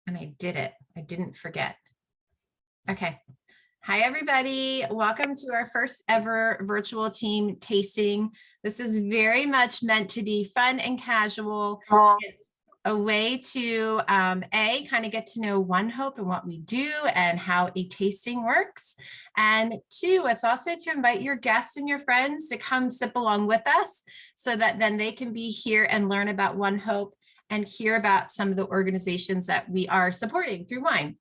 And I did it. I didn't forget. Okay. Hi, everybody. Welcome to our first ever virtual team tasting. This is very much meant to be fun and casual. It's a way to kind of get to know ONEHOPE and what we do and how a tasting works. And two, it's also to invite your guests and your friends to come sip along with us so that then they can be here and learn about ONEHOPE and hear about some of the organizations that we are supporting through wine.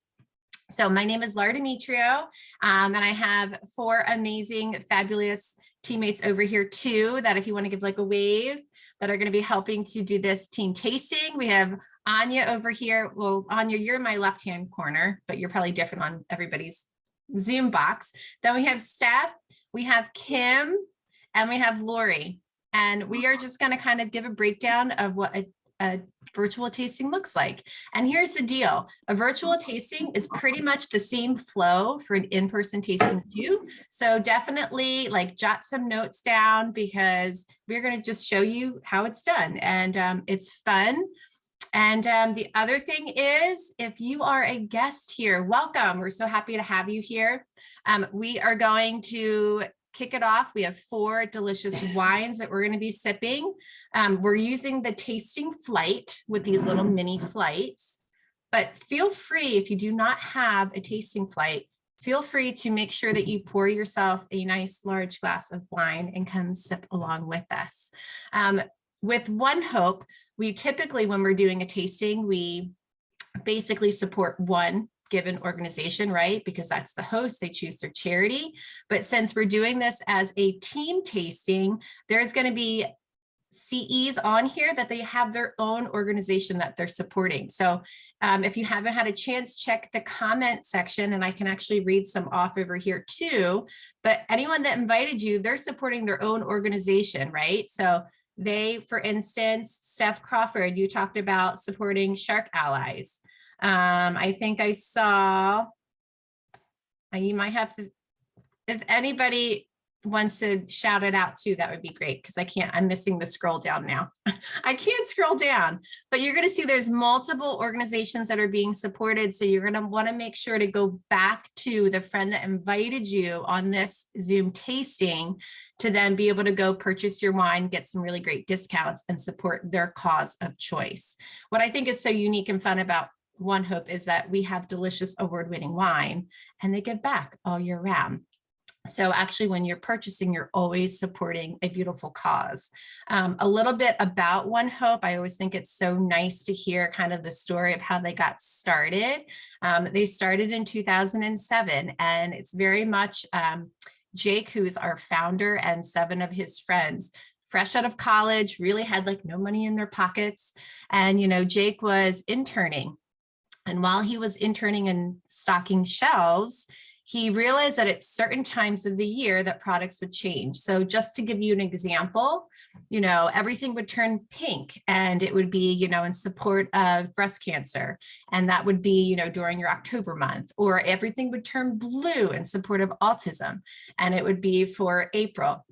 So my name is Laura Demetrio, and I have four amazing, fabulous teammates over here too, that if you want to give like a wave, that are going to be helping to do this team tasting. We have Anya over here. Well, Anya, you're in my left-hand corner, but you're probably different on everybody's Zoom box. Then we have Steph, we have Kim, and we have Lori. And we are just going to kind of give a breakdown of what a virtual tasting looks like. And here's the deal. A virtual tasting is pretty much the same flow for an in-person tasting too. So definitely like jot some notes down because we're going to just show you how it's done. And it's fun. And the other thing is, if you are a guest here, welcome. We're so happy to have you here. We are going to kick it off. We have four delicious wines that we're going to be sipping. We're using the tasting flight with these little mini flights, but feel free, if you do not have a tasting flight, feel free to make sure that you pour yourself a nice large glass of wine and come sip along with us. With ONEHOPE, we typically, when we're doing a tasting, we basically support one given organization, right? Because that's the host, they choose their charity. But since we're doing this as a team tasting, there's going to be CEs on here that they have their own organization that they're supporting. So if you haven't had a chance, check the comment section and I can actually read some off over here too. But anyone that invited you, they're supporting their own organization, right? So they, for instance, Steph Crawford, you talked about supporting Shark Allies. I think I saw, you might have to, if anybody wants to shout it out too, that would be great because I'm missing the scroll down now. I can't scroll down, but you're going to see there's multiple organizations that are being supported. So you're going to want to make sure to go back to the friend that invited you on this Zoom tasting to then be able to go purchase your wine, get some really great discounts and support their cause of choice. What I think is so unique and fun about ONEHOPE is that we have delicious award-winning wine and they give back all year round. So actually, when you're purchasing, you're always supporting a beautiful cause. A little bit about ONEHOPE. I always think it's so nice to hear kind of the story of how they got started. They started in 2007, and it's very much Jake, who's our founder, and 7 of his friends, fresh out of college, really had like no money in their pockets. And, you know, Jake was interning. And while he was interning and stocking shelves, he realized that at certain times of the year that products would change. So just to give you an example, you know, everything would turn pink and it would be, you know, in support of breast cancer. And that would be, you know, during your October month, or everything would turn blue in support of autism. And it would be for April.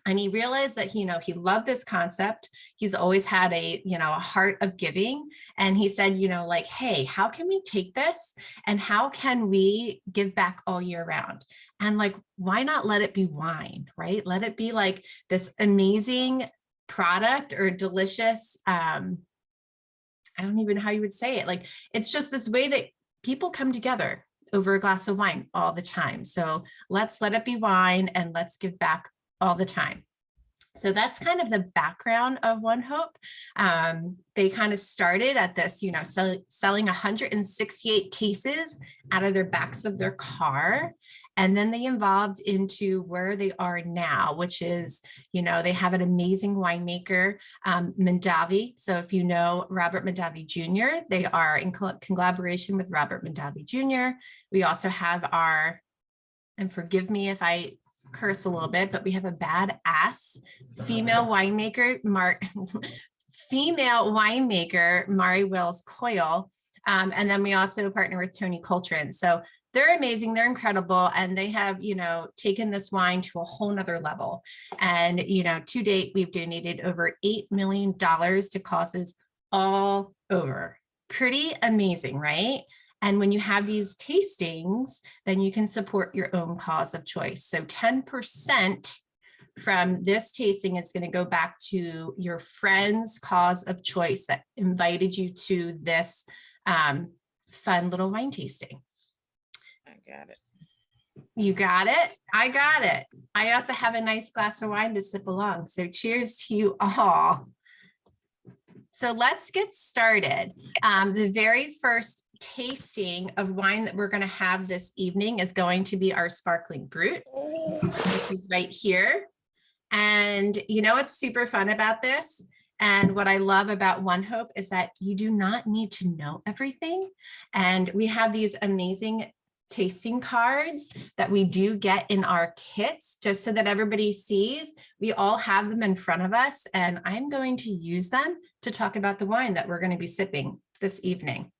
And he realized that, you know, he loved this concept. He's always had a, you know, a heart of giving. And he said, you know, like, hey, how can we take this and how can we give back all year round? And like, why not let it be wine, right? Let it be like this amazing product or delicious, I don't even know how you would say it. Like, it's just this way that people come together over a glass of wine all the time. So let's let it be wine and let's give back all the time. So that's kind of the background of ONEHOPE. They kind of started at this, you know, selling 168 cases out of their backs of their car. And then they evolved into where they are now, which is, you know, they have an amazing winemaker, Mondavi. So if you know Robert Mondavi Jr., they are in collaboration with Robert Mondavi Jr. We also have our, and forgive me if I curse a little bit, but we have a badass female winemaker, Mari Wills Coyle. And then we also partner with Tony Coltrane. So they're amazing. They're incredible. And they have, you know, taken this wine to a whole nother level. And, you know, to date, we've donated over $8 million to causes all over Pretty amazing, right? And when you have these tastings, then you can support your own cause of choice. So 10% from this tasting is going to go back to your friend's cause of choice that invited you to this fun little wine tasting. I got it. You got it? I got it. I also have a nice glass of wine to sip along. So cheers to you all. So let's get started. The very first tasting of wine that we're going to have this evening is going to be our Sparkling Brut, which is right here. And you know what's super fun about this? And what I love about ONEHOPE is that you do not need to know everything. And we have these amazing tasting cards that we do get in our kits, just so that everybody sees. We all have them in front of us, and I'm going to use them to talk about the wine that we're going to be sipping this evening.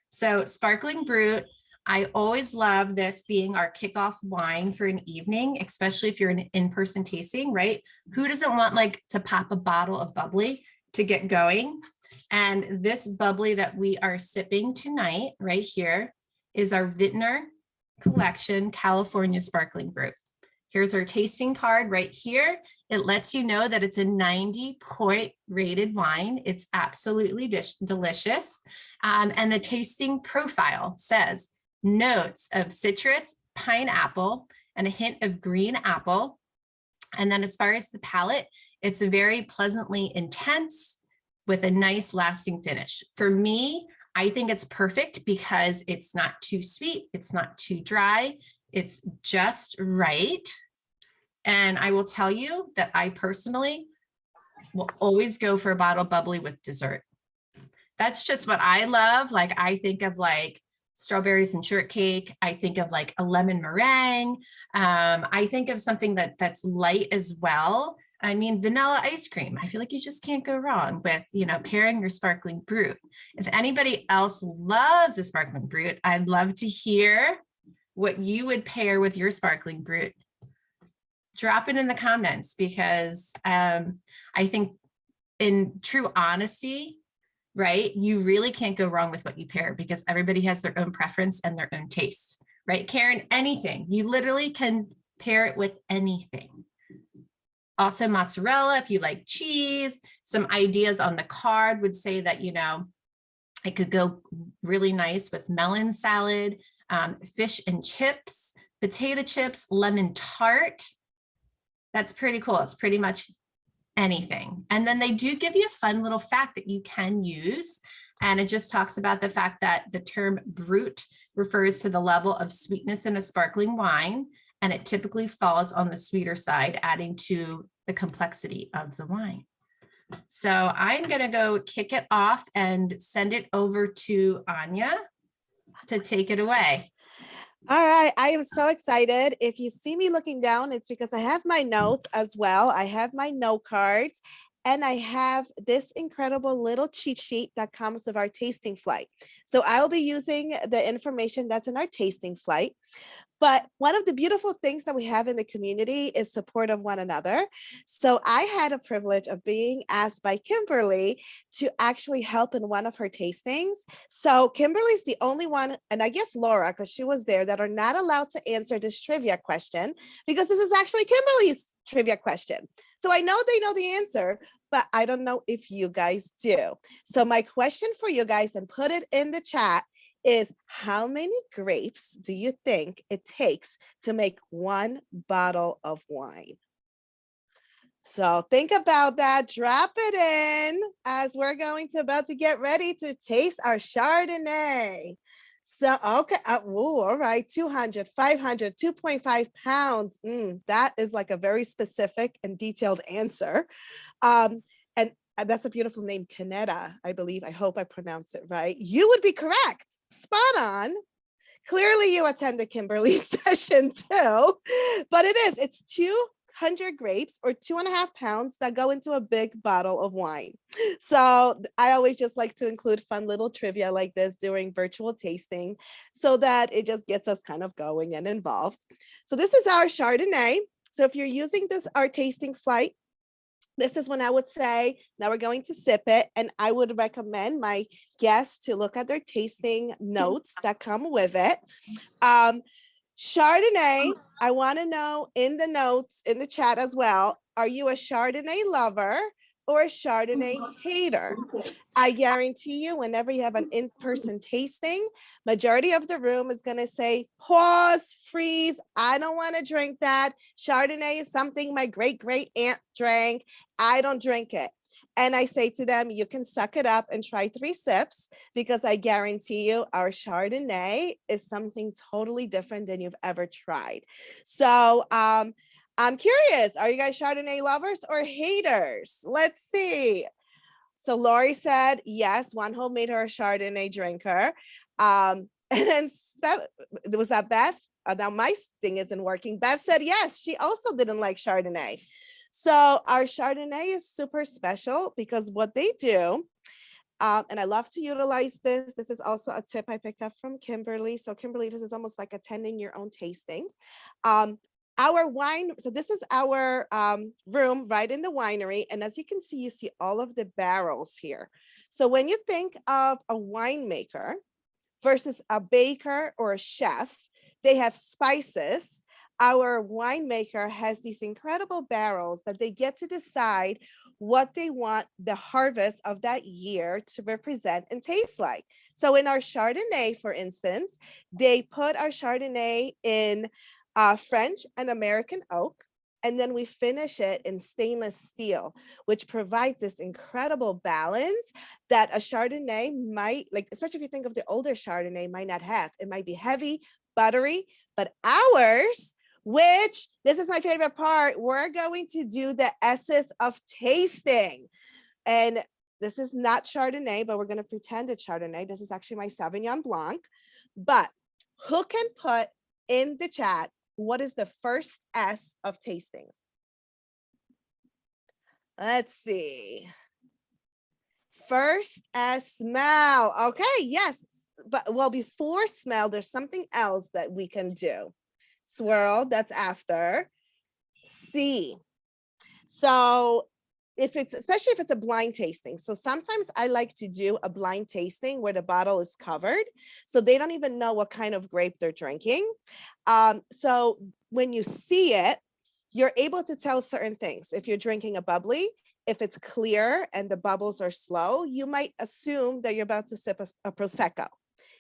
So Sparkling Brut, I always love this being our kickoff wine for an evening, especially if you're an in-person tasting, right? Who doesn't want like to pop a bottle of bubbly to get going? And this bubbly that we are sipping tonight right here is our Vintner Collection California Sparkling Brut. Here's our tasting card right here. It lets you know that it's a 90-point rated wine. It's absolutely delicious. And the tasting profile says notes of citrus, pineapple, and a hint of green apple. And then as far as the palate, it's a very pleasantly intense with a nice lasting finish. For me, I think it's perfect because it's not too sweet, it's not too dry, it's just right. And I will tell you that I personally will always go for a bottle bubbly with dessert. That's just what I love. Like, I think of like strawberries and shortcake. I think of like a lemon meringue. I think of something that's light as well. I mean, vanilla ice cream. I feel like you just can't go wrong with, you know, pairing your Sparkling Brut. If anybody else loves a Sparkling Brut, I'd love to hear what you would pair with your Sparkling Brut. Drop it in the comments, because I think in true honesty, right, you really can't go wrong with what you pair, because everybody has their own preference and their own taste, right? Karen, anything. You literally can pair it with anything. Also mozzarella, if you like cheese. Some ideas on the card would say that, you know, it could go really nice with melon salad, fish and chips, potato chips, lemon tart. That's pretty cool. It's pretty much anything. And then they do give you a fun little fact that you can use. And it just talks about the fact that the term brut refers to the level of sweetness in a sparkling wine, and it typically falls on the sweeter side, adding to the complexity of the wine. So I'm going to go kick it off and send it over to Anya to take it away. All right, I am so excited. If you see me looking down, it's because I have my notes as well. I have my note cards, and I have this incredible little cheat sheet that comes with our tasting flight. So I'll be using the information that's in our tasting flight. But one of the beautiful things that we have in the community is support of one another. So I had a privilege of being asked by Kimberly to actually help in one of her tastings. So Kimberly's the only one, and I guess Laura, because she was there, that are not allowed to answer this trivia question, because this is actually Kimberly's trivia question. So I know they know the answer, but I don't know if you guys do. So my question for you guys, and put it in the chat, is how many grapes do you think it takes to make one bottle of wine? So think about that, drop it in as we're about to get ready to taste our Chardonnay. So, okay, all right, 200, 500, 2.5 pounds. That is like a very specific and detailed answer. And that's a beautiful name, Canetta, I believe. I hope I pronounced it right. You would be correct. Spot on. Clearly you attended Kimberly's session too, but it's 200 grapes or 2.5 pounds that go into a big bottle of wine. So I always just like to include fun little trivia like this during virtual tasting, so that it just gets us kind of going and involved. So this is our Chardonnay. So if you're using our tasting flight, This is when I would say, now we're going to sip it. And I would recommend my guests to look at their tasting notes that come with it. Chardonnay, I want to know in the notes, in the chat as well, are you a Chardonnay lover or a Chardonnay hater? I guarantee you, whenever you have an in-person tasting, majority of the room is going to say, pause, freeze. I don't want to drink that. Chardonnay is something my great aunt drank. I don't drink it. And I say to them, you can suck it up and try 3 sips, because I guarantee you our Chardonnay is something totally different than you've ever tried. So I'm curious, are you guys Chardonnay lovers or haters? Let's see. So Lori said, yes, OneHope made her a Chardonnay drinker. And then was that Beth? Now my thing isn't working. Beth said, yes, she also didn't like Chardonnay. So our Chardonnay is super special because what they do, and I love to utilize this. This is also a tip I picked up from Kimberly. So Kimberly, this is almost like attending your own tasting. Our wine, so this is our room right in the winery. And as you can see, you see all of the barrels here. So when you think of a winemaker versus a baker or a chef, they have spices. Our winemaker has these incredible barrels that they get to decide what they want the harvest of that year to represent and taste like. So in our Chardonnay, for instance, they put our Chardonnay in French and American oak, and then we finish it in stainless steel, which provides this incredible balance that a Chardonnay might, like, especially if you think of the older Chardonnay, might not have. It might be heavy, buttery, but ours, which this is my favorite part, we're going to do the essence of tasting. And this is not Chardonnay, but we're going to pretend it's Chardonnay. This is actually my Sauvignon Blanc. But who can put in the chat, what is the first S of tasting? Let's see. First S, smell. Okay, yes. But well, before smell, there's something else that we can do. Swirl, that's after. See. So if it's, especially if it's a blind tasting. So sometimes I like to do a blind tasting where the bottle is covered, so they don't even know what kind of grape they're drinking. So when you see it, you're able to tell certain things. If you're drinking a bubbly, if it's clear and the bubbles are slow, you might assume that you're about to sip a Prosecco.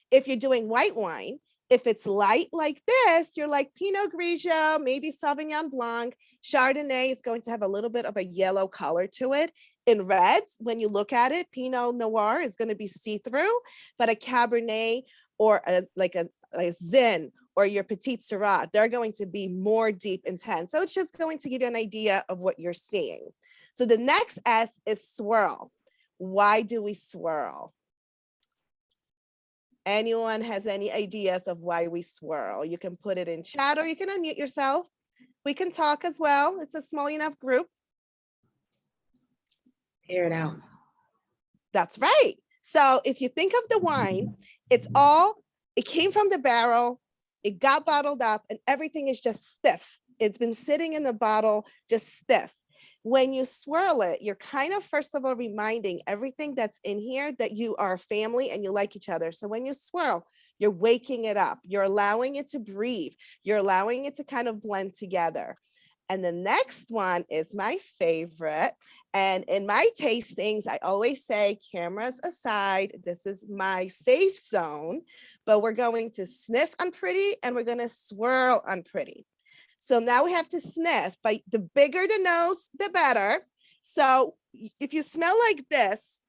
If you're doing white wine, if it's light like this, you're like Pinot Grigio, maybe Sauvignon Blanc. Chardonnay is going to have a little bit of a yellow color to it. In reds, when you look at it, Pinot Noir is going to be see-through, but a Cabernet or a Zin or your Petite Syrah, they're going to be more deep, intense. So it's just going to give you an idea of what you're seeing. So the next S is swirl. Why do we swirl? Anyone has any ideas of why we swirl? You can put it in chat or you can unmute yourself. We can talk as well. It's a small enough group. Air it out. That's right. So if you think of the wine, it came from the barrel, it got bottled up, and everything is just stiff. It's been sitting in the bottle, just stiff. When you swirl it, you're kind of, first of all, reminding everything that's in here that you are a family and you like each other. So when you swirl, you're waking it up. You're allowing it to breathe. You're allowing it to kind of blend together. And the next one is my favorite. And in my tastings, I always say, cameras aside, this is my safe zone, but we're going to sniff unpretty and we're going to swirl unpretty. So now we have to sniff, but the bigger the nose, the better. So if you smell like this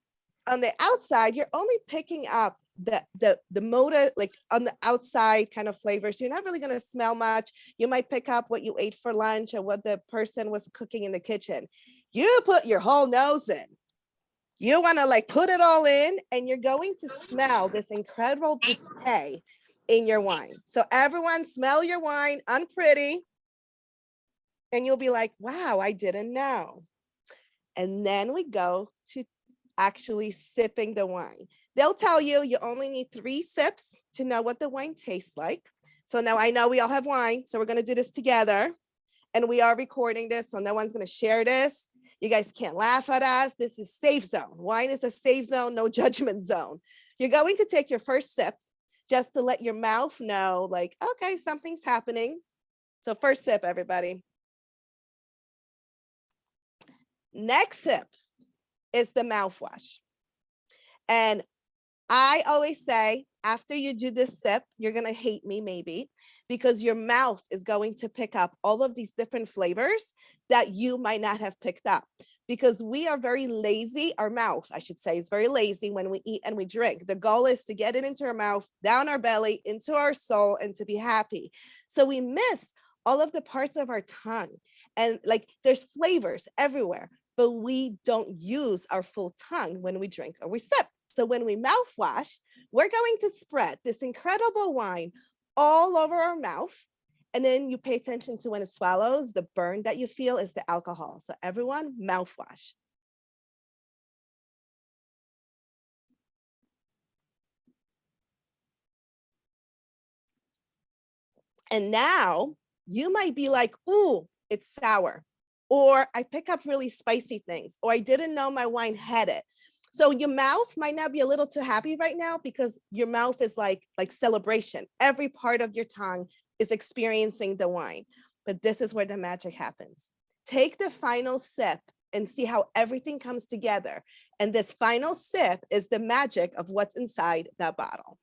on the outside, you're only picking up the motor, like on the outside kind of flavors. You're not really going to smell much. You might pick up what you ate for lunch or what the person was cooking in the kitchen. You put your whole nose in. You want to like put it all in, and you're going to smell this incredible bouquet in your wine. So everyone smell your wine unpretty. And you'll be like, wow, I didn't know. And then we go to actually sipping the wine. They'll tell you you only need 3 sips to know what the wine tastes like. So now I know we all have wine, so we're going to do this together. And we are recording this, so no one's going to share this. You guys can't laugh at us. This is safe zone. Wine is a safe zone, no judgment zone. You're going to take your first sip just to let your mouth know, like, okay, something's happening. So first sip, everybody. Next sip is the mouthwash. And I always say, after you do this sip, you're going to hate me maybe, because your mouth is going to pick up all of these different flavors that you might not have picked up, because we are very lazy. Our mouth, I should say, is very lazy when we eat and we drink. The goal is to get it into our mouth, down our belly, into our soul, and to be happy. So we miss all of the parts of our tongue. And like there's flavors everywhere, but we don't use our full tongue when we drink or we sip. So when we mouthwash, we're going to spread this incredible wine all over our mouth. And then you pay attention to when it swallows, the burn that you feel is the alcohol. So everyone, mouthwash. And now you might be like, ooh, it's sour. Or I pick up really spicy things, or I didn't know my wine had it. So your mouth might not be a little too happy right now, because your mouth is like celebration. Every part of your tongue is experiencing the wine. But this is where the magic happens. Take the final sip and see how everything comes together. And this final sip is the magic of what's inside that bottle.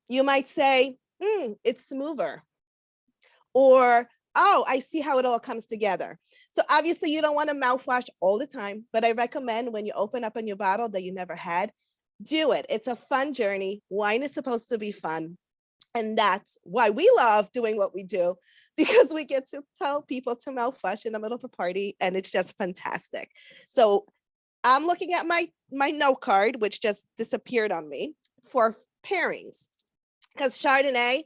You might say, it's smoother. Or, oh, I see how it all comes together. So obviously you don't want to mouthwash all the time, but I recommend when you open up a new bottle that you never had, do it. It's a fun journey. Wine is supposed to be fun. And that's why we love doing what we do, because we get to tell people to mouthwash in the middle of a party, and it's just fantastic. So I'm looking at my note card, which just disappeared on me, for pairings. Because Chardonnay,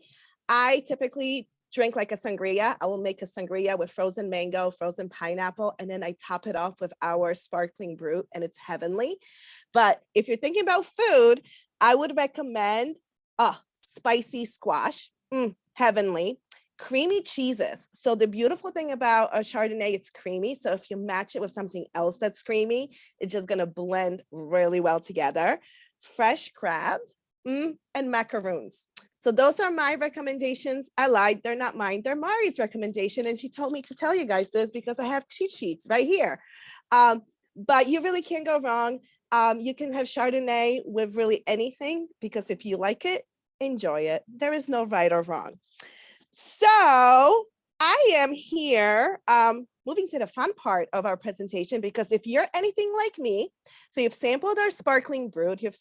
I typically drink like a sangria. I will make a sangria with frozen mango, frozen pineapple, and then I top it off with our sparkling brut, and it's heavenly. But if you're thinking about food, I would recommend spicy squash, heavenly. Creamy cheeses. So the beautiful thing about a Chardonnay, it's creamy. So if you match it with something else that's creamy, it's just going to blend really well together. Fresh crab, and macaroons. So those are my recommendations. I lied, they're not mine. They're Mari's recommendation. And she told me to tell you guys this because I have cheat sheets right here. But you really can't go wrong. You can have Chardonnay with really anything, because if you like it, enjoy it. There is no right or wrong. So I am here moving to the fun part of our presentation, because if you're anything like me, so you've sampled our sparkling brut, you've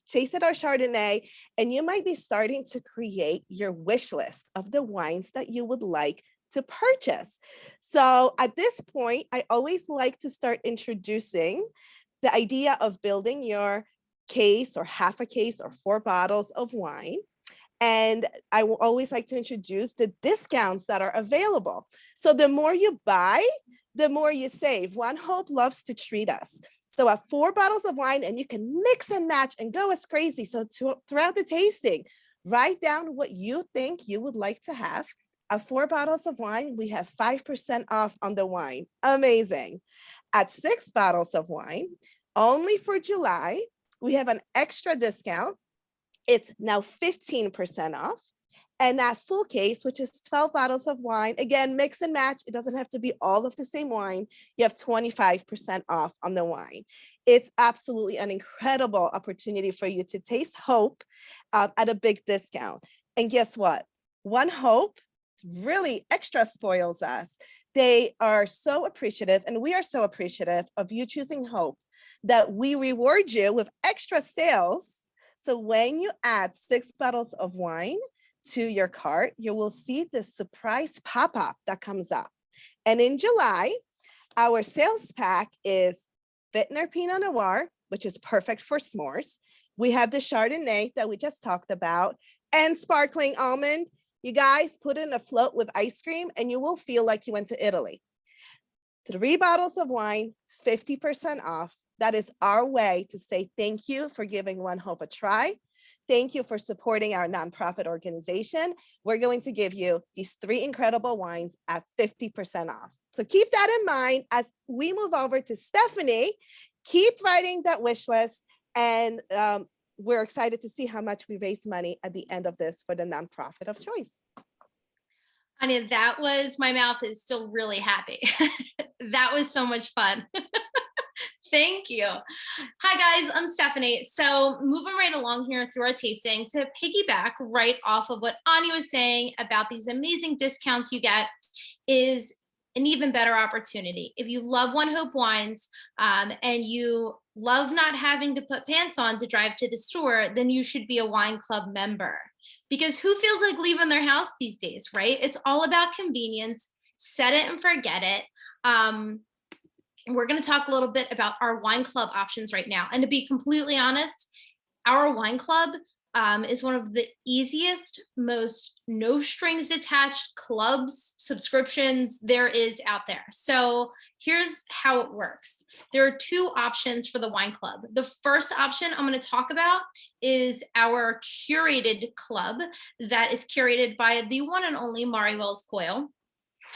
tasted our Chardonnay, and you might be starting to create your wish list of the wines that you would like to purchase. So at this point, I always like to start introducing the idea of building your case or half a case or 4 bottles of wine. And I will always like to introduce the discounts that are available. So the more you buy, the more you save. ONEHOPE loves to treat us. So at 4 bottles of wine, and you can mix and match and go as crazy. So throughout the tasting, write down what you think you would like to have. At 4 bottles of wine, we have 5% off on the wine. Amazing. At 6 bottles of wine, only for July, we have an extra discount. It's now 15% off. And that full case, which is 12 bottles of wine, again, mix and match. It doesn't have to be all of the same wine. You have 25% off on the wine. It's absolutely an incredible opportunity for you to taste hope at a big discount. And guess what? ONEHOPE really extra spoils us. They are so appreciative, and we are so appreciative of you choosing Hope, that we reward you with extra sales. So when you add 6 bottles of wine to your cart, you will see this surprise pop-up that comes up. And in July, our sales pack is Vintner Pinot Noir, which is perfect for s'mores. We have the Chardonnay that we just talked about, and sparkling almond. You guys put in a float with ice cream and you will feel like you went to Italy. 3 bottles of wine, 50% off. That is our way to say thank you for giving ONEHOPE a try. thank you for supporting our nonprofit organization. We're going to give you these 3 incredible wines at 50% off. So keep that in mind as we move over to Stephanie. Keep writing that wish list, and we're excited to see how much we raise money at the end of this for the nonprofit of choice. Anya, that was, my mouth is still really happy. That was so much fun. Thank you. Hi guys, I'm Stephanie. So moving right along here through our tasting, to piggyback right off of what Anya was saying about these amazing discounts you get is an even better opportunity. If you love ONEHOPE wines and you love not having to put pants on to drive to the store, then you should be a wine club member. Because who feels like leaving their house these days, right? It's all about convenience. Set it and forget it. We're going to talk a little bit about our wine club options right now. And to be completely honest, our wine club is one of the easiest, most no strings attached clubs, subscriptions there is out there. So here's how it works. There are 2 options for the wine club. The first option I'm going to talk about is our curated club that is curated by the one and only Mari Wells Coyle.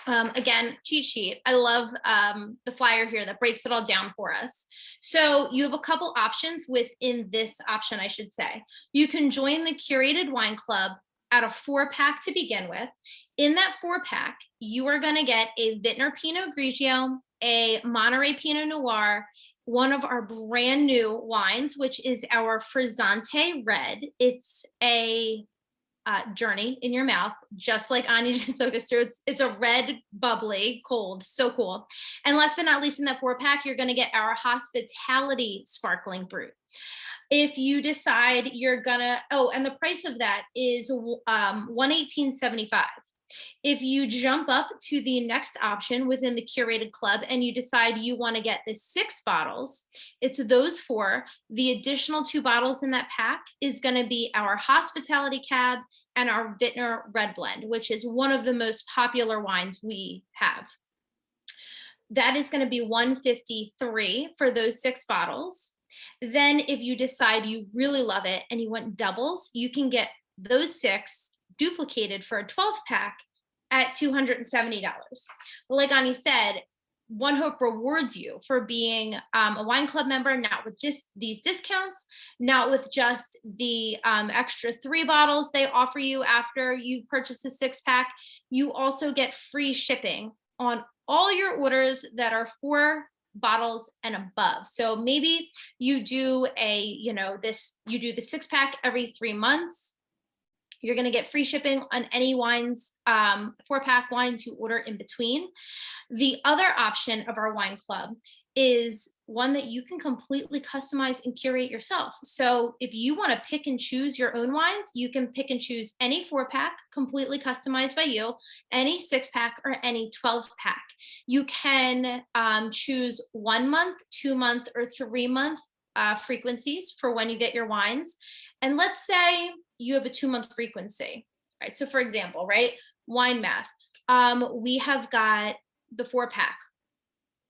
Again, cheat sheet. I love the flyer here that breaks it all down for us. So you have a couple options within this option, I should say. You can join the curated wine club at a 4-pack to begin with. In that 4-pack, you are going to get a Vintner Pinot Grigio, a Monterey Pinot Noir, one of our brand new wines, which is our Frizzante Red. It's a journey in your mouth, just like Anya just took us through. It's a red, bubbly, cold, so cool. And last but not least, in that 4-pack, you're going to get our Hospitality Sparkling Brut. If you decide you're gonna, and the price of that is $118.75. If you jump up to the next option within the curated club and you decide you want to get the 6 bottles, it's those 4. The additional 2 bottles in that pack is going to be our Hospitality Cab and our Vintner Red Blend, which is one of the most popular wines we have. That is going to be $153 for those 6 bottles. Then if you decide you really love it and you want doubles, you can get those 6 duplicated for a 12-pack at $270. Like Ani said, ONEHOPE rewards you for being a wine club member, not with just these discounts, not with just the extra 3 bottles they offer you after you purchase a 6-pack. You also get free shipping on all your orders that are 4 bottles and above. So maybe you do you do the 6-pack every 3 months. You're going to get free shipping on any wines, 4-pack wines you order in between. The other option of our wine club is one that you can completely customize and curate yourself. So if you want to pick and choose your own wines, you can pick and choose any 4-pack completely customized by you, any 6-pack or any 12-pack. You can choose 1 month, 2 month, or 3 month frequencies for when you get your wines. And let's say you have a 2-month frequency, right? So for example, right, wine math, we have got the 4-pack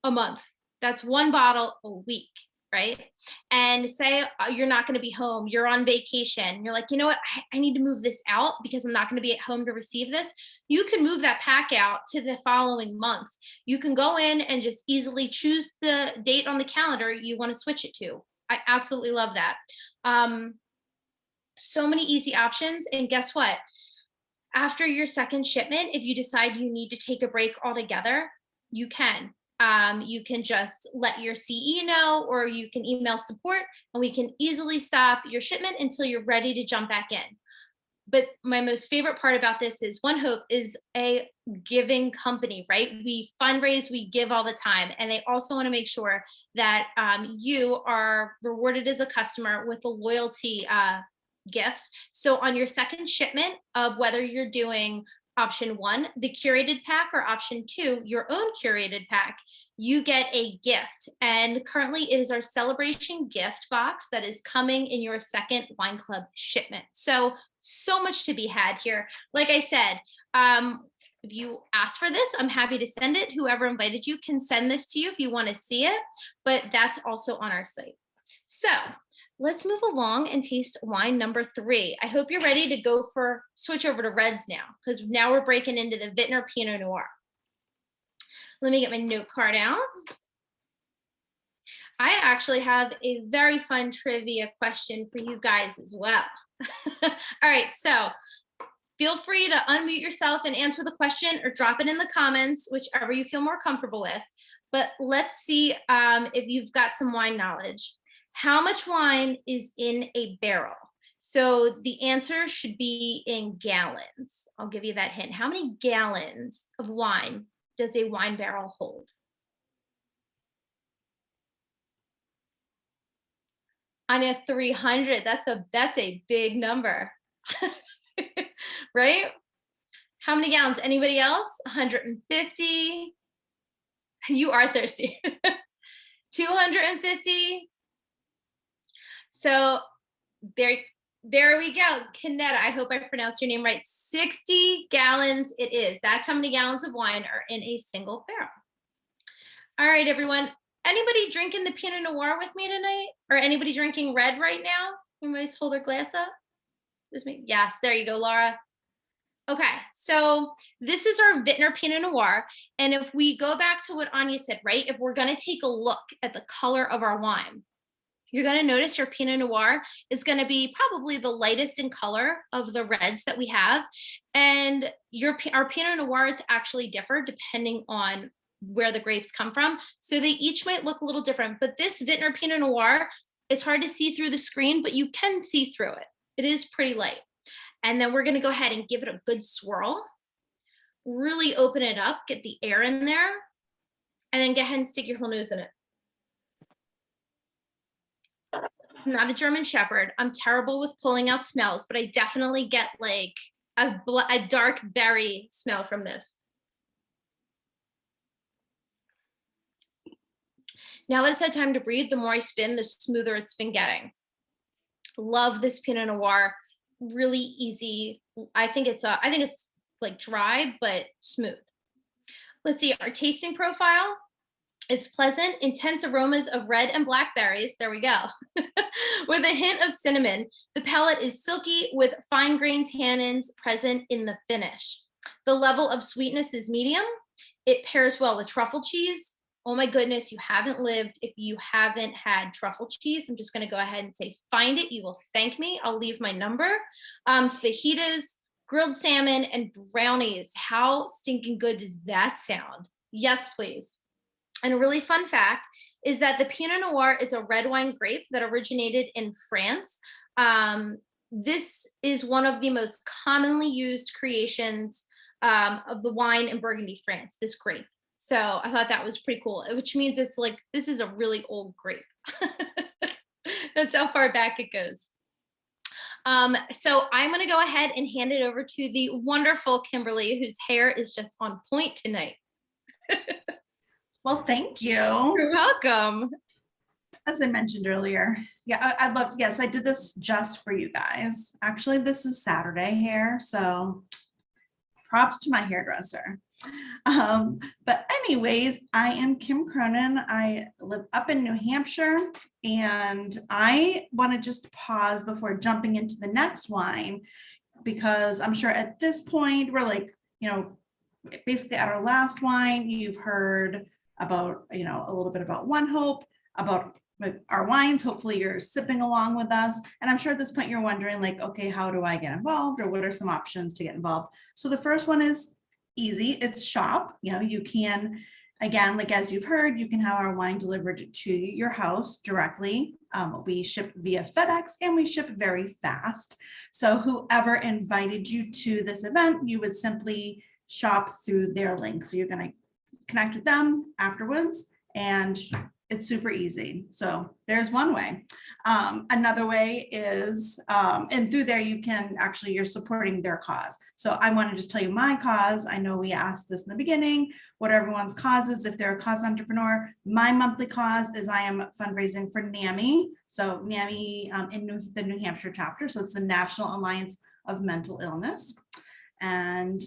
a month. That's 1 bottle a week, right? And say you're not going to be home, you're on vacation. You're like, you know what? I need to move this out because I'm not going to be at home to receive this. You can move that pack out to the following month. You can go in and just easily choose the date on the calendar you want to switch it to. I absolutely love that. So many easy options. And guess what? After your second shipment, if you decide you need to take a break altogether, you can. You can just let your CE know, or you can email support and we can easily stop your shipment until you're ready to jump back in. But my most favorite part about this is ONEHOPE is a giving company, right? We fundraise, we give all the time. And they also want to make sure that you are rewarded as a customer with the loyalty gifts. So on your second shipment of whether you're doing option 1, the curated pack, or option 2, your own curated pack, you get a gift. And currently it is our celebration gift box that is coming in your second wine club shipment. So much to be had here. Like I said, if you ask for this, I'm happy to send it. Whoever invited you can send this to you if you want to see it, but that's also on our site. So let's move along and taste wine number 3. I hope you're ready to switch over to reds now, because now we're breaking into the Vintner Pinot Noir. Let me get my note card out. I actually have a very fun trivia question for you guys as well. All right, so feel free to unmute yourself and answer the question or drop it in the comments, whichever you feel more comfortable with. But let's see if you've got some wine knowledge. How much wine is in a barrel? So the answer should be in gallons. I'll give you that hint. How many gallons of wine does a wine barrel hold? Anya, 300. That's a big number. Right? How many gallons? Anybody else? 150. You are thirsty. 250. So there we go. Kanetta, I hope I pronounced your name right. 60 gallons it is. That's how many gallons of wine are in a single barrel. All right, everyone. Anybody drinking the Pinot Noir with me tonight? Or anybody drinking red right now? Anybody hold their glass up? Just me? Yes, there you go, Laura. Okay, so this is our Vintner Pinot Noir. And if we go back to what Anya said, right? If we're gonna take a look at the color of our wine, you're gonna notice your Pinot Noir is gonna be probably the lightest in color of the reds that we have. And our Pinot Noirs actually differ depending on where the grapes come from. So they each might look a little different, but this Vintner Pinot Noir, it's hard to see through the screen, but you can see through it. It is pretty light. And then we're gonna go ahead and give it a good swirl, really open it up, get the air in there, and then go ahead and stick your whole nose in it. I'm not a German Shepherd. I'm terrible with pulling out smells, but I definitely get like a dark berry smell from this. Now that it's had time to breathe, the more I spin, the smoother it's been getting. Love this Pinot Noir. Really easy. I think it's like dry but smooth. Let's see our tasting profile. It's pleasant, intense aromas of red and black berries. There we go. With a hint of cinnamon. The palate is silky with fine grained tannins present in the finish. The level of sweetness is medium. It pairs well with truffle cheese. Oh my goodness, you haven't lived if you haven't had truffle cheese. I'm just going to go ahead and say, find it. You will thank me. I'll leave my number. Fajitas, grilled salmon, and brownies. How stinking good does that sound? Yes, please. And a really fun fact is that the Pinot Noir is a red wine grape that originated in France. This is one of the most commonly used creations of the wine in Burgundy, France, this grape. So I thought that was pretty cool, which means it's like, this is a really old grape. That's how far back it goes. So I'm going to go ahead and hand it over to the wonderful Kimberly, whose hair is just on point tonight. Well, thank you. You're welcome. As I mentioned earlier, yeah, I love, yes, I did this just for you guys. Actually, this is Saturday hair, so props to my hairdresser. But anyways, I am Kim Cronin. I live up in New Hampshire, and I want to just pause before jumping into the next wine, because I'm sure at this point we're like, basically at our last wine, you've heard about, a little bit about ONEHOPE, about our wines. Hopefully you're sipping along with us. And I'm sure at this point you're wondering like, okay, how do I get involved, or what are some options to get involved? So the first one is easy. It's shop. You can, again, like as you've heard, you can have our wine delivered to your house directly. We ship via FedEx and we ship very fast. So whoever invited you to this event, you would simply shop through their link. So you're going to connect with them afterwards, and it's super easy. So there's one way. Another way is, and through there you can actually, you're supporting their cause. So I want to just tell you my cause. I know we asked this in the beginning, what everyone's cause is. If they're a cause entrepreneur, my monthly cause is I am fundraising for NAMI. So NAMI in the New Hampshire chapter. So it's the National Alliance of Mental Illness. And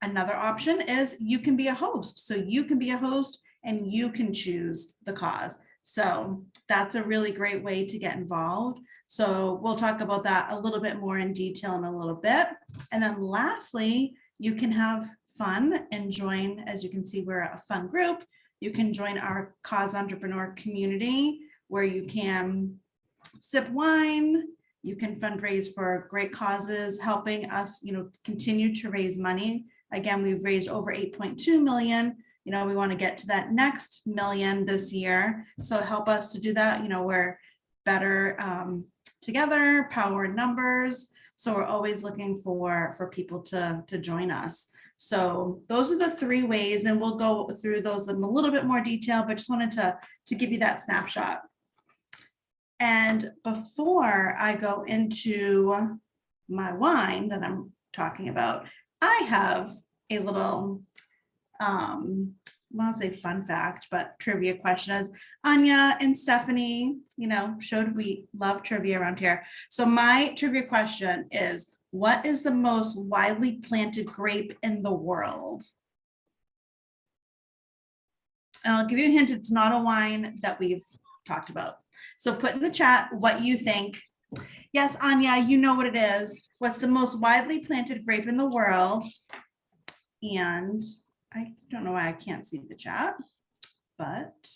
another option is you can be a host. So you can be a host and you can choose the cause. So that's a really great way to get involved. So we'll talk about that a little bit more in detail in a little bit. And then lastly, you can have fun and join, as you can see, we're a fun group. You can join our Cause Entrepreneur community where you can sip wine, you can fundraise for great causes, helping us, continue to raise money. Again, we've raised over 8.2 million. We want to get to that next million this year. So help us to do that. We're better together, power in numbers. So we're always looking for people to join us. So those are the 3 ways, and we'll go through those in a little bit more detail, but just wanted to give you that snapshot. And before I go into my wine that I'm talking about, I have a little, I want to say fun fact, but trivia question. As Anya and Stephanie, showed we love trivia around here. So my trivia question is, what is the most widely planted grape in the world? And I'll give you a hint, it's not a wine that we've talked about. So put in the chat what you think. Yes, Anya, you know what it is. What's the most widely planted grape in the world? And I don't know why I can't see the chat, but,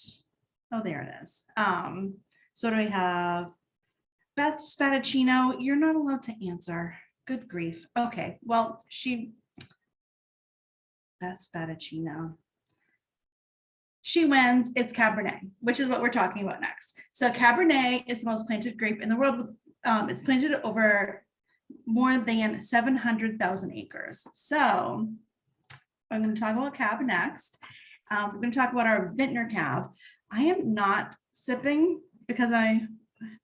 oh, there it is. So do we have Beth Spadaccino? You're not allowed to answer. Good grief. Okay, well, Beth Spadaccino. She wins. It's Cabernet, which is what we're talking about next. So Cabernet is the most planted grape in the world. It's planted over more than 700,000 acres. So I'm going to talk about Cab next. We're going to talk about our Vintner Cab. I am not sipping because I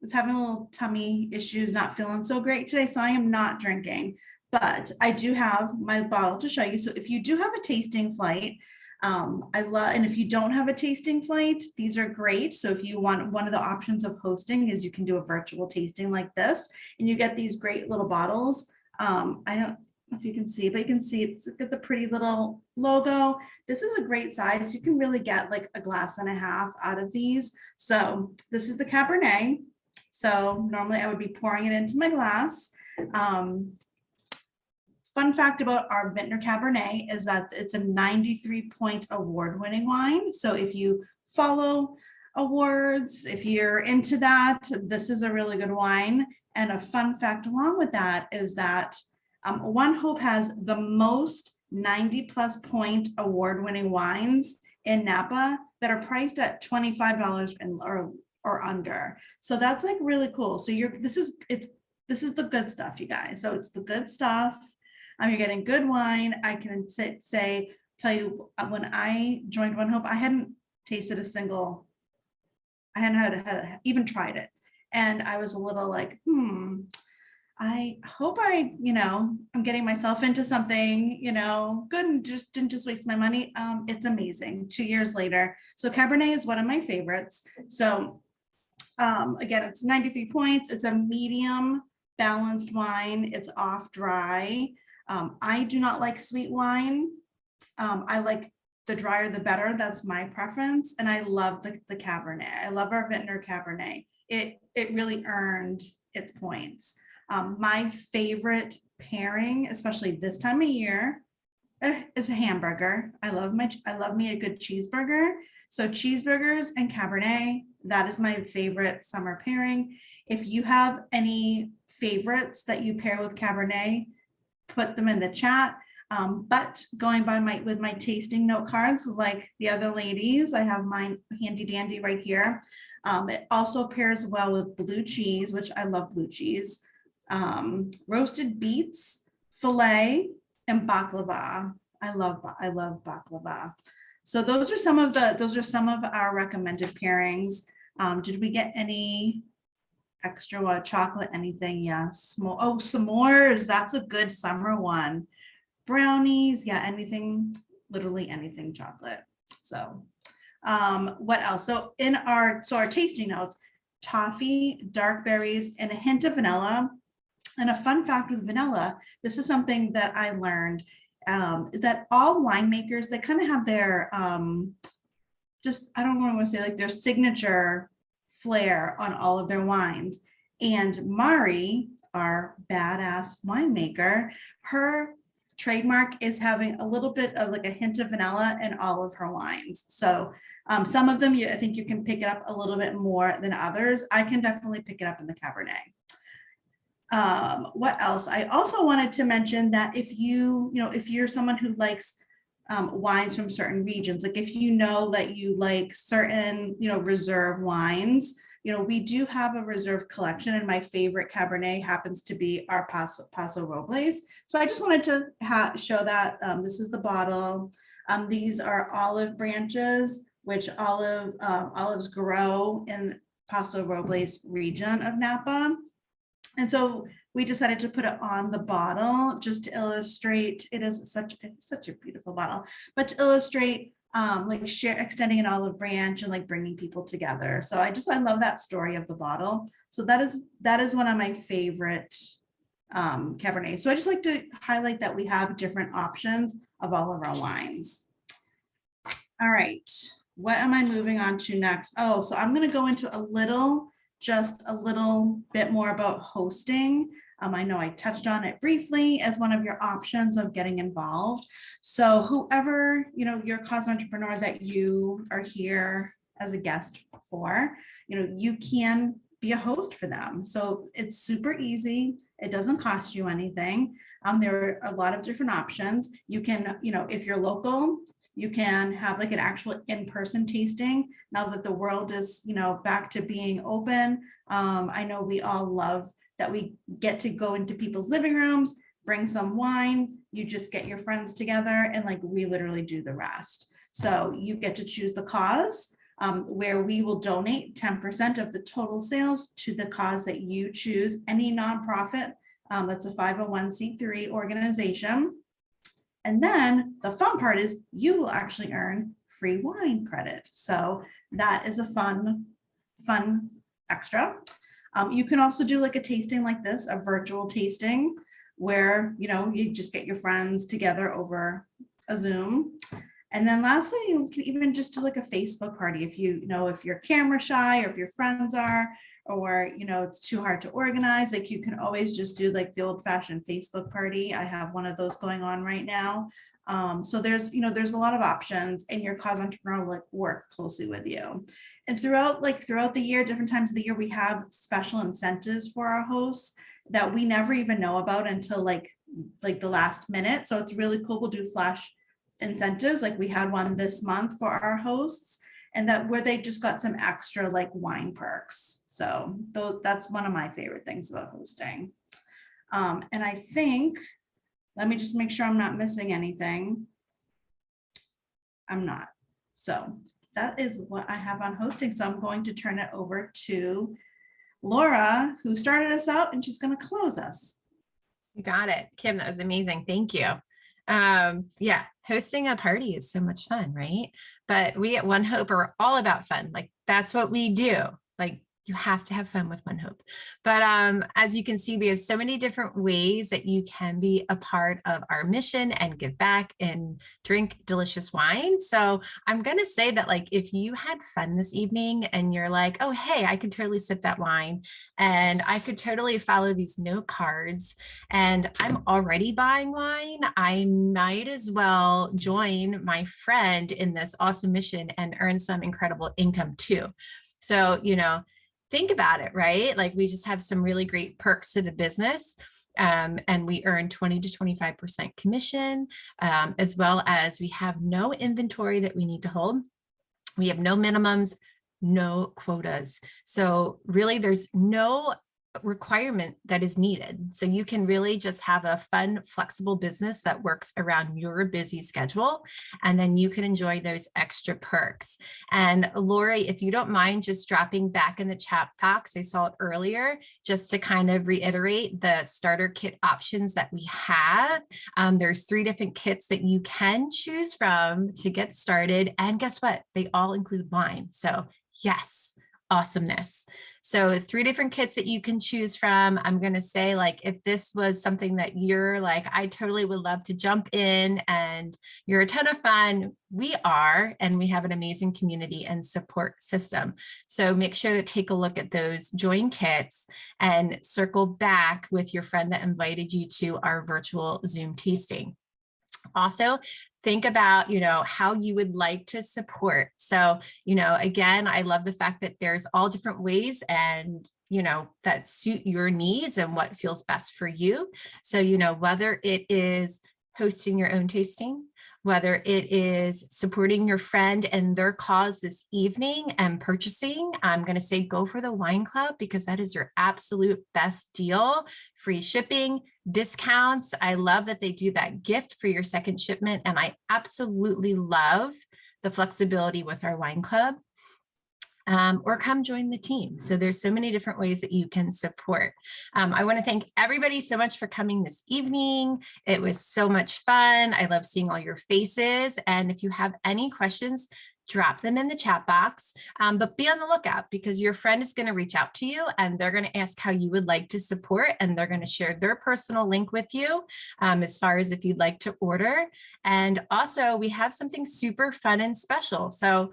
was having a little tummy issues, not feeling so great today. So I am not drinking, but I do have my bottle to show you. So if you do have a tasting flight, and if you don't have a tasting flight, these are great. So if you want, one of the options of hosting is you can do a virtual tasting like this, and you get these great little bottles. I don't know if you can see, but you can see it's got the pretty little logo. This is a great size. You can really get like a glass and a half out of these. So this is the Cabernet. So normally I would be pouring it into my glass. Fun fact about our Vintner Cabernet is that it's a 93-point award-winning wine. So if you follow awards, if you're into that, this is a really good wine. And a fun fact along with that is that ONEHOPE has the most 90+ point award-winning wines in Napa that are priced at $25 or under. So that's like really cool. So this is the good stuff, you guys. So it's the good stuff. You're getting good wine. I can tell you when I joined ONEHOPE, I hadn't tasted I hadn't even tried it. And I was a little like, I hope I'm getting myself into something, good, and didn't just waste my money. It's amazing. 2 years later. So Cabernet is one of my favorites. So again, it's 93 points. It's a medium balanced wine. It's off dry. I do not like sweet wine. I like the drier, the better. That's my preference. And I love the Cabernet. I love our Vintner Cabernet. It really earned its points. My favorite pairing, especially this time of year, is a hamburger. I love me a good cheeseburger. So cheeseburgers and Cabernet, that is my favorite summer pairing. If you have any favorites that you pair with Cabernet, put them in the chat. But going by with my tasting note cards, like the other ladies, I have mine handy dandy right here. It also pairs well with blue cheese, which I love blue cheese, roasted beets, filet, and baklava. I love baklava. So those are some of our recommended pairings. Did we get any extra chocolate, anything? Yes. Oh, s'mores. That's a good summer one. Brownies. Yeah. Anything, literally anything chocolate. So what else? So our tasting notes, toffee, dark berries, and a hint of vanilla. And a fun fact with vanilla, this is something that I learned, that all winemakers, they kind of have their just, I don't want to say like their signature flair on all of their wines. And Mari, our badass winemaker, her trademark is having a little bit of like a hint of vanilla in all of her wines. So some of them, I think you can pick it up a little bit more than others. I can definitely pick it up in the Cabernet. What else? I also wanted to mention that if if you're someone who likes wines from certain regions, like if you know that you like certain, reserve wines, we do have a reserve collection, and my favorite Cabernet happens to be our Paso Robles. So I just wanted to show that this is the bottle. These are olive branches, which olives grow in Paso Robles region of Napa. And so we decided to put it on the bottle just to illustrate, it's such a beautiful bottle, but to illustrate like extending an olive branch and like bringing people together. So I love that story of the bottle. So that is one of my favorite Cabernet. So I just like to highlight that we have different options of all of our wines. All right, what am I moving on to next? Oh, so I'm going to go into just a little bit more about hosting. I know I touched on it briefly as one of your options of getting involved. So whoever, your cause entrepreneur that you are here as a guest for, you can be a host for them. So it's super easy. It doesn't cost you anything. There are a lot of different options. You can, if you're local, you can have like an actual in-person tasting now that the world is, back to being open. I know we all love that we get to go into people's living rooms, bring some wine, you just get your friends together, and like we literally do the rest. So you get to choose the cause, where we will donate 10% of the total sales to the cause that you choose, any nonprofit that's a 501c3 organization. And then the fun part is you will actually earn free wine credit. So that is a fun extra. You can also do like a tasting like this, a virtual tasting where, you just get your friends together over a Zoom. And then lastly, you can even just do like a Facebook party if if you're camera shy or if your friends are, or, it's too hard to organize. Like you can always just do like the old fashioned Facebook party. I have one of those going on right now. So there's a lot of options, and your cause entrepreneur will work closely with you. And throughout the year, different times of the year, we have special incentives for our hosts that we never even know about until like the last minute. So it's really cool. We'll do flash incentives. Like we had one this month for our hosts, and that where they just got some extra like wine perks. So that's one of my favorite things about hosting. And I think, let me just make sure I'm not missing anything. I'm not. So that is what I have on hosting. So I'm going to turn it over to Laura, who started us out, and she's going to close us. You got it, Kim. That was amazing. Thank you. Yeah, hosting a party is so much fun, right? But we at ONEHOPE are all about fun. Like that's what we do. Like you have to have fun with ONEHOPE. But as you can see, we have so many different ways that you can be a part of our mission and give back and drink delicious wine. So I'm going to say that like, if you had fun this evening and you're like, oh, hey, I could totally sip that wine and I could totally follow these note cards and I'm already buying wine, I might as well join my friend in this awesome mission and earn some incredible income too. So, think about it, right? Like we just have some really great perks to the business. And we earn 20 to 25% commission, as well as we have no inventory that we need to hold. We have no minimums, no quotas. So really there's no requirement that is needed. So you can really just have a fun, flexible business that works around your busy schedule. And then you can enjoy those extra perks. And Lori, if you don't mind just dropping back in the chat box, I saw it earlier, just to kind of reiterate the starter kit options that we have. There's 3 different kits that you can choose from to get started. And guess what? They all include wine. So yes, awesomeness. So 3 different kits that you can choose from. I'm going to say, like, if this was something that you're like, I totally would love to jump in and you're a ton of fun, we are, and we have an amazing community and support system. So make sure to take a look at those join kits and circle back with your friend that invited you to our virtual Zoom tasting. Also, think about, how you would like to support. So, again, I love the fact that there's all different ways and, that suit your needs and what feels best for you. So, whether it is hosting your own tasting, whether it is supporting your friend and their cause this evening and purchasing, I'm going to say go for the wine club because that is your absolute best deal. Free shipping, discounts. I love that they do that gift for your second shipment. And I absolutely love the flexibility with our wine club. Or come join the team. So there's so many different ways that you can support. I want to thank everybody so much for coming this evening. It was so much fun. I love seeing all your faces. And if you have any questions, drop them in the chat box, but be on the lookout because your friend is going to reach out to you and they're going to ask how you would like to support, and they're going to share their personal link with you as far as if you'd like to order. And also we have something super fun and special. So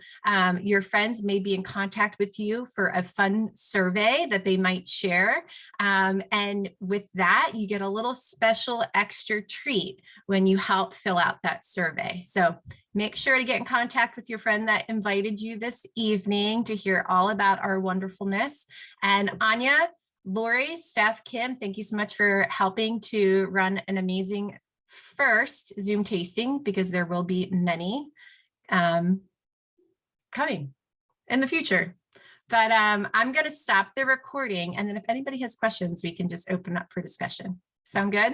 your friends may be in contact with you for a fun survey that they might share. And with that, you get a little special extra treat when you help fill out that survey. So make sure to get in contact with your friend that invited you this evening to hear all about our wonderfulness. And Anya, Lori, Steph, Kim, thank you so much for helping to run an amazing first Zoom tasting, because there will be many coming in the future. But I'm going to stop the recording. And then if anybody has questions, we can just open up for discussion. Sound good?